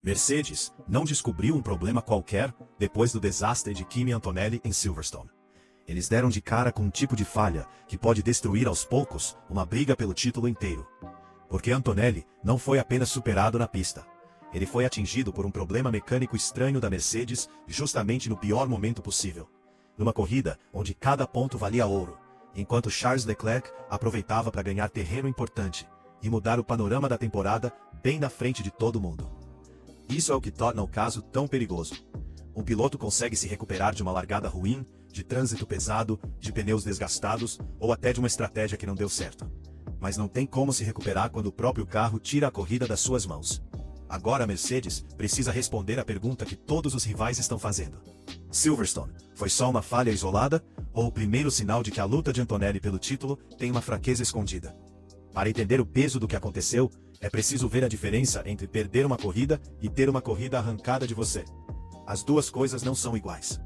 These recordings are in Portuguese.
Mercedes não descobriu um problema qualquer depois do desastre de Kimi Antonelli em Silverstone. Eles deram de cara com um tipo de falha que pode destruir aos poucos uma briga pelo título inteiro. Porque Antonelli não foi apenas superado na pista. Ele foi atingido por um problema mecânico estranho da Mercedes justamente no pior momento possível. Numa corrida onde cada ponto valia ouro, enquanto Charles Leclerc aproveitava para ganhar terreno importante e mudar o panorama da temporada bem na frente de todo mundo. Isso é o que torna o caso tão perigoso. Um piloto consegue se recuperar de uma largada ruim, de trânsito pesado, de pneus desgastados ou até de uma estratégia que não deu certo. Mas não tem como se recuperar quando o próprio carro tira a corrida das suas mãos. Agora a Mercedes precisa responder à pergunta que todos os rivais estão fazendo. Silverstone foi só uma falha isolada ou o primeiro sinal de que a luta de Antonelli pelo título tem uma fraqueza escondida? Para entender o peso do que aconteceu, é preciso ver a diferença entre perder uma corrida e ter uma corrida arrancada de você. As duas coisas não são iguais.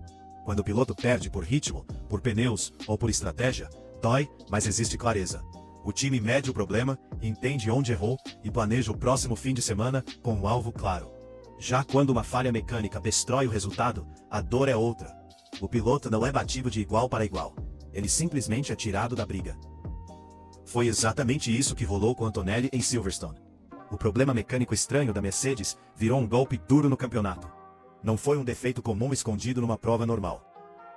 Quando o piloto perde por ritmo, por pneus ou por estratégia, dói, mas existe clareza. O time mede o problema, entende onde errou e planeja o próximo fim de semana com um alvo claro. Já quando uma falha mecânica destrói o resultado, a dor é outra. O piloto não é batido de igual para igual. Ele simplesmente é tirado da briga. Foi exatamente isso que rolou com Antonelli em Silverstone. O problema mecânico estranho da Mercedes virou um golpe duro no campeonato. Não foi um defeito comum escondido numa prova normal.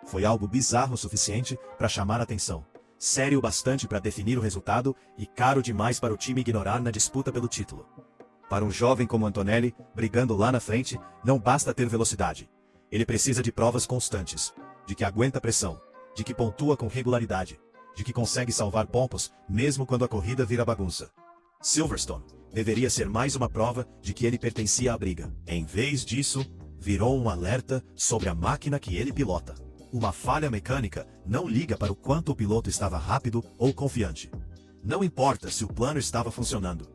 Foi algo bizarro o suficiente para chamar a atenção, sério o bastante para definir o resultado e caro demais para o time ignorar na disputa pelo título. Para um jovem como Antonelli, brigando lá na frente, não basta ter velocidade. Ele precisa de provas constantes, de que aguenta pressão, de que pontua com regularidade, de que consegue salvar pontos mesmo quando a corrida vira bagunça. Silverstone deveria ser mais uma prova de que ele pertencia à briga. Em vez disso, virou um alerta sobre a máquina que ele pilota. Uma falha mecânica não liga para o quanto o piloto estava rápido ou confiante. Não importa se o plano estava funcionando.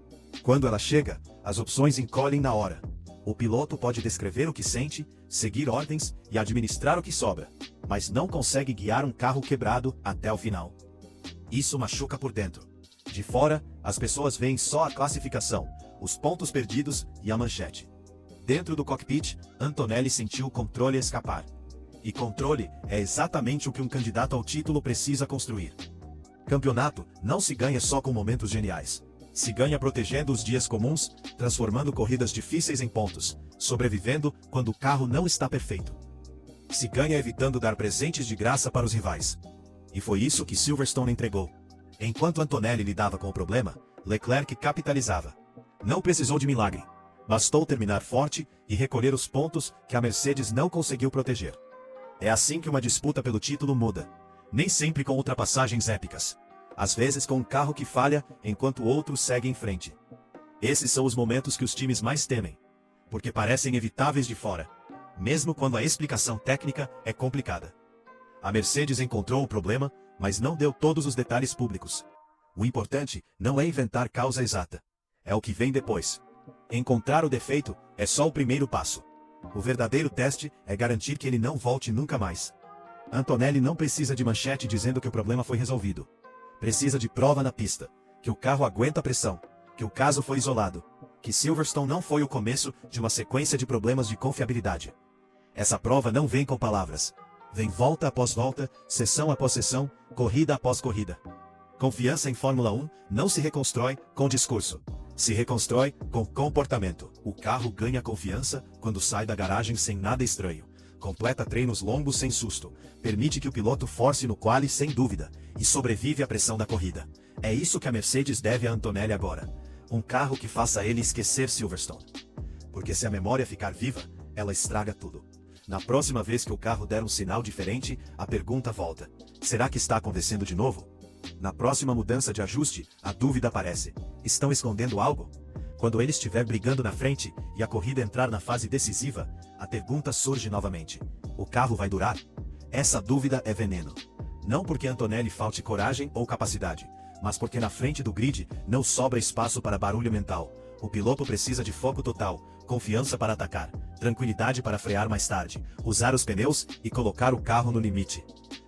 Quando ela chega, as opções encolhem na hora. O piloto pode descrever o que sente, seguir ordens e administrar o que sobra, mas não consegue guiar um carro quebrado até o final. Isso machuca por dentro. De fora, as pessoas veem só a classificação, os pontos perdidos e a manchete. Dentro do cockpit, Antonelli sentiu o controle escapar. E controle é exatamente o que um candidato ao título precisa construir. Campeonato não se ganha só com momentos geniais. Se ganha protegendo os dias comuns, transformando corridas difíceis em pontos, sobrevivendo quando o carro não está perfeito. Se ganha evitando dar presentes de graça para os rivais. E foi isso que Silverstone entregou. Enquanto Antonelli lidava com o problema, Leclerc capitalizava. Não precisou de milagre. Bastou terminar forte e recolher os pontos que a Mercedes não conseguiu proteger. É assim que uma disputa pelo título muda. Nem sempre com ultrapassagens épicas. Às vezes com um carro que falha enquanto o outro segue em frente. Esses são os momentos que os times mais temem. Porque parecem evitáveis de fora. Mesmo quando a explicação técnica é complicada. A Mercedes encontrou o problema, mas não deu todos os detalhes públicos. O importante não é inventar causa exata. É o que vem depois. Encontrar o defeito é só o primeiro passo. O verdadeiro teste é garantir que ele não volte nunca mais. Antonelli não precisa de manchete dizendo que o problema foi resolvido. Precisa de prova na pista, que o carro aguenta a pressão, que o caso foi isolado, que Silverstone não foi o começo de uma sequência de problemas de confiabilidade. Essa prova não vem com palavras. Vem volta após volta, sessão após sessão, corrida após corrida. Confiança em Fórmula 1 não se reconstrói com discurso. Se reconstrói com comportamento. O carro ganha confiança quando sai da garagem sem nada estranho. Completa treinos longos sem susto. Permite que o piloto force no quali sem dúvida. E sobrevive à pressão da corrida. É isso que a Mercedes deve a Antonelli agora. Um carro que faça ele esquecer Silverstone. Porque se a memória ficar viva, ela estraga tudo. Na próxima vez que o carro der um sinal diferente, a pergunta volta. Será que está acontecendo de novo? Na próxima mudança de ajuste, a dúvida aparece. Estão escondendo algo? Quando ele estiver brigando na frente e a corrida entrar na fase decisiva, a pergunta surge novamente. O carro vai durar? Essa dúvida é veneno. Não porque Antonelli falte coragem ou capacidade, mas porque na frente do grid não sobra espaço para barulho mental. O piloto precisa de foco total, confiança para atacar, tranquilidade para frear mais tarde, usar os pneus e colocar o carro no limite.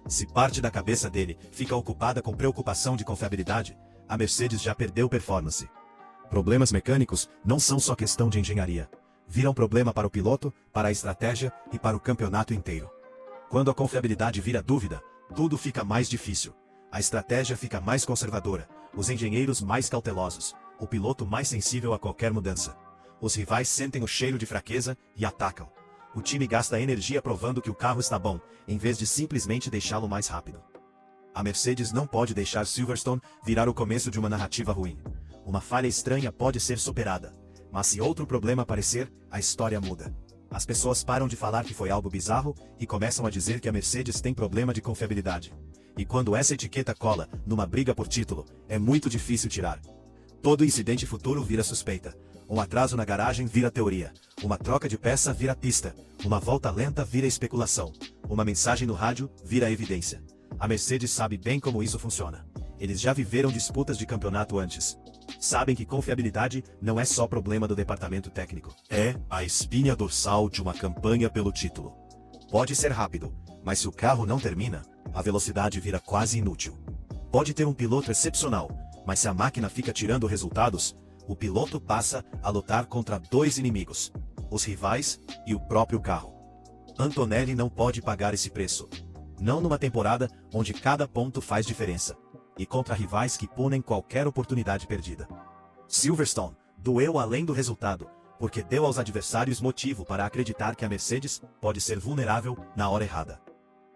Se parte da cabeça dele fica ocupada com preocupação de confiabilidade, a Mercedes já perdeu performance. Problemas mecânicos não são só questão de engenharia. vira um problema para o piloto, para a estratégia e para o campeonato inteiro. Quando a confiabilidade vira dúvida, tudo fica mais difícil. A estratégia fica mais conservadora, os engenheiros mais cautelosos, o piloto mais sensível a qualquer mudança. Os rivais sentem o cheiro de fraqueza e atacam. O time gasta energia provando que o carro está bom, em vez de simplesmente deixá-lo mais rápido. A Mercedes não pode deixar Silverstone virar o começo de uma narrativa ruim. Uma falha estranha pode ser superada, mas se outro problema aparecer, a história muda. As pessoas param de falar que foi algo bizarro e começam a dizer que a Mercedes tem problema de confiabilidade. E quando essa etiqueta cola numa briga por título, é muito difícil tirar. Todo incidente futuro vira suspeita. Um atraso na garagem vira teoria. Uma troca de peça vira pista. Uma volta lenta vira especulação. Uma mensagem no rádio vira evidência. A Mercedes sabe bem como isso funciona. Eles já viveram disputas de campeonato antes. Sabem que confiabilidade não é só problema do departamento técnico. É a espinha dorsal de uma campanha pelo título. Pode ser rápido, mas se o carro não termina, a velocidade vira quase inútil. Pode ter um piloto excepcional, mas se a máquina fica tirando resultados, o piloto passa a lutar contra dois inimigos, os rivais e o próprio carro. Antonelli não pode pagar esse preço. Não numa temporada onde cada ponto faz diferença. E contra rivais que punem qualquer oportunidade perdida. Silverstone doeu além do resultado, porque deu aos adversários motivo para acreditar que a Mercedes pode ser vulnerável na hora errada.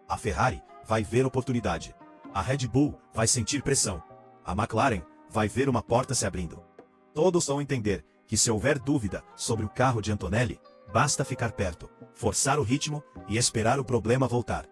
A Ferrari vai ver oportunidade. A Red Bull vai sentir pressão. A McLaren vai ver uma porta se abrindo. Todos vão entender que se houver dúvida sobre o carro de Antonelli, basta ficar perto, forçar o ritmo e esperar o problema voltar.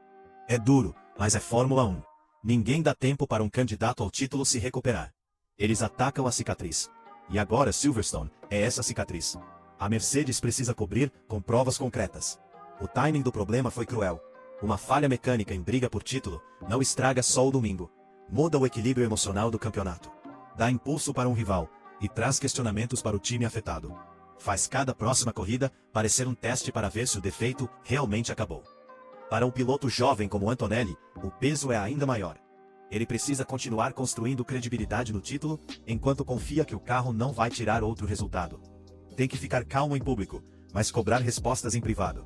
É duro, mas é Fórmula 1. Ninguém dá tempo para um candidato ao título se recuperar. Eles atacam a cicatriz. E agora Silverstone é essa cicatriz. A Mercedes precisa cobrir com provas concretas. O timing do problema foi cruel. Uma falha mecânica em briga por título não estraga só o domingo. Muda o equilíbrio emocional do campeonato. Dá impulso para um rival e traz questionamentos para o time afetado. Faz cada próxima corrida parecer um teste para ver se o defeito realmente acabou. Para um piloto jovem como Antonelli, o peso é ainda maior. Ele precisa continuar construindo credibilidade no título, enquanto confia que o carro não vai tirar outro resultado. Tem que ficar calmo em público, mas cobrar respostas em privado.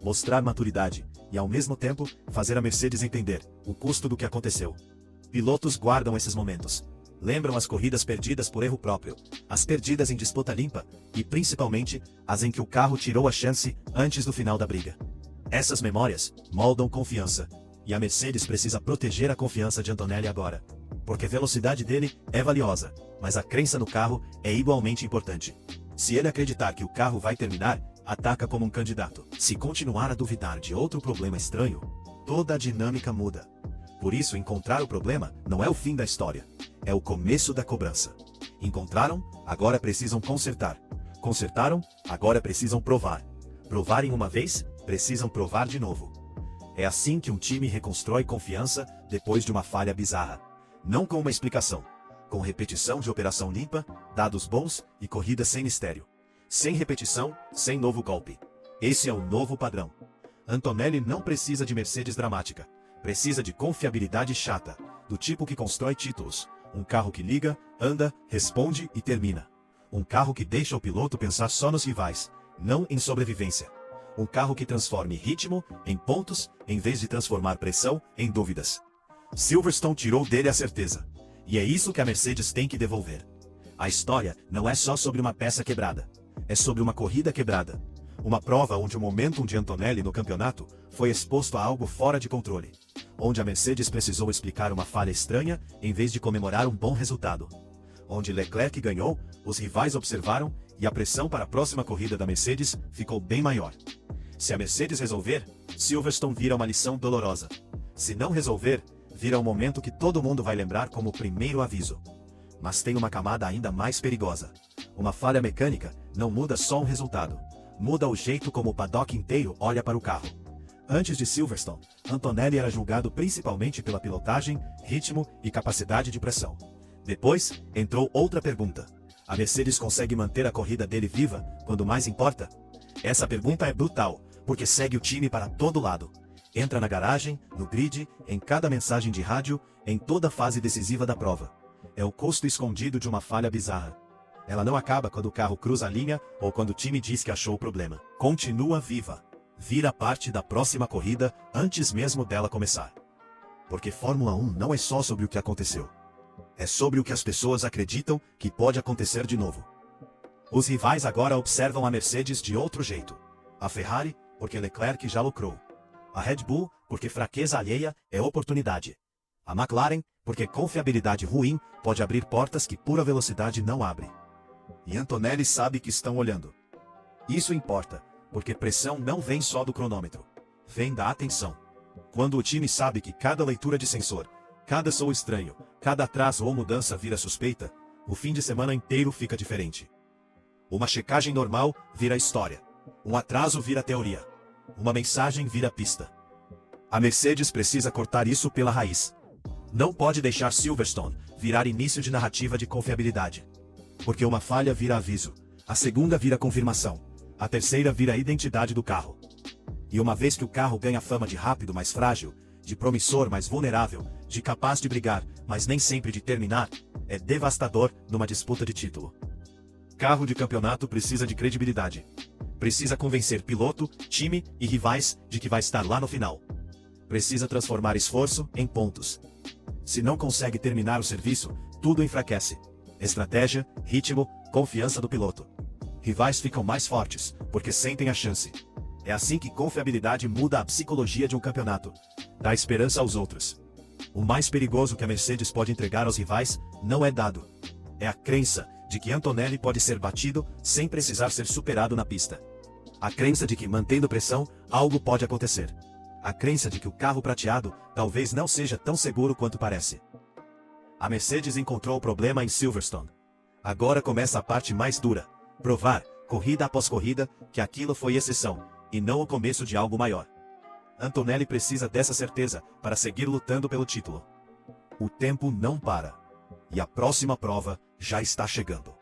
Mostrar maturidade, e ao mesmo tempo, fazer a Mercedes entender o custo do que aconteceu. Pilotos guardam esses momentos. Lembram as corridas perdidas por erro próprio, as perdidas em disputa limpa, e principalmente, as em que o carro tirou a chance antes do final da briga. Essas memórias moldam confiança, e a Mercedes precisa proteger a confiança de Antonelli agora. Porque a velocidade dele é valiosa, mas a crença no carro é igualmente importante. Se ele acreditar que o carro vai terminar, ataca como um candidato. Se continuar a duvidar de outro problema estranho, toda a dinâmica muda. Por isso, encontrar o problema não é o fim da história, é o começo da cobrança. Encontraram, agora precisam consertar. Consertaram, agora precisam provar. Provarem uma vez, precisam provar de novo. É assim que um time reconstrói confiança depois de uma falha bizarra. Não com uma explicação. Com repetição de operação limpa, dados bons e corrida sem mistério. Sem repetição, sem novo golpe. Esse é o novo padrão. Antonelli não precisa de Mercedes dramática. Precisa de confiabilidade chata, do tipo que constrói títulos. Um carro que liga, anda, responde e termina. Um carro que deixa o piloto pensar só nos rivais, não em sobrevivência. Um carro que transforme ritmo em pontos, em vez de transformar pressão em dúvidas. Silverstone tirou dele a certeza. E é isso que a Mercedes tem que devolver. A história não é só sobre uma peça quebrada. É sobre uma corrida quebrada. Uma prova onde o momentum de Antonelli no campeonato foi exposto a algo fora de controle. Onde a Mercedes precisou explicar uma falha estranha, em vez de comemorar um bom resultado. Onde Leclerc ganhou, os rivais observaram, e a pressão para a próxima corrida da Mercedes ficou bem maior. Se a Mercedes resolver, Silverstone vira uma lição dolorosa. Se não resolver, vira um momento que todo mundo vai lembrar como o primeiro aviso. Mas tem uma camada ainda mais perigosa. Uma falha mecânica não muda só um resultado. Muda o jeito como o paddock inteiro olha para o carro. Antes de Silverstone, Antonelli era julgado principalmente pela pilotagem, ritmo e capacidade de pressão. Depois, entrou outra pergunta. A Mercedes consegue manter a corrida dele viva quando mais importa? Essa pergunta é brutal, porque segue o time para todo lado. Entra na garagem, no grid, em cada mensagem de rádio, em toda fase decisiva da prova. É o custo escondido de uma falha bizarra. Ela não acaba quando o carro cruza a linha ou quando o time diz que achou o problema. Continua viva. Vira parte da próxima corrida antes mesmo dela começar. Porque Fórmula 1 não é só sobre o que aconteceu. É sobre o que as pessoas acreditam que pode acontecer de novo. Os rivais agora observam a Mercedes de outro jeito. A Ferrari, porque Leclerc já lucrou. A Red Bull, porque fraqueza alheia é oportunidade. A McLaren, porque confiabilidade ruim pode abrir portas que pura velocidade não abre. E Antonelli sabe que estão olhando. Isso importa, porque pressão não vem só do cronômetro. Vem da atenção. Quando o time sabe que cada leitura de sensor, cada som estranho, cada atraso ou mudança vira suspeita, o fim de semana inteiro fica diferente. Uma checagem normal vira história. Um atraso vira teoria. Uma mensagem vira pista. A Mercedes precisa cortar isso pela raiz. Não pode deixar Silverstone virar início de narrativa de confiabilidade. Porque uma falha vira aviso, a segunda vira confirmação, a terceira vira a identidade do carro. E uma vez que o carro ganha fama de rápido, mais frágil, de promissor, mais vulnerável, de capaz de brigar, mas nem sempre de terminar, é devastador numa disputa de título. Carro de campeonato precisa de credibilidade. Precisa convencer piloto, time e rivais de que vai estar lá no final. Precisa transformar esforço em pontos. Se não consegue terminar o serviço, tudo enfraquece. Estratégia, ritmo, confiança do piloto. Rivais ficam mais fortes, porque sentem a chance. É assim que confiabilidade muda a psicologia de um campeonato. Dá esperança aos outros. O mais perigoso que a Mercedes pode entregar aos rivais não é dado. É a crença de que Antonelli pode ser batido sem precisar ser superado na pista. A crença de que, mantendo pressão, algo pode acontecer. A crença de que o carro prateado talvez não seja tão seguro quanto parece. A Mercedes encontrou o problema em Silverstone. Agora começa a parte mais dura. Provar, corrida após corrida, que aquilo foi exceção, e não o começo de algo maior. Antonelli precisa dessa certeza para seguir lutando pelo título. O tempo não para. E a próxima prova já está chegando.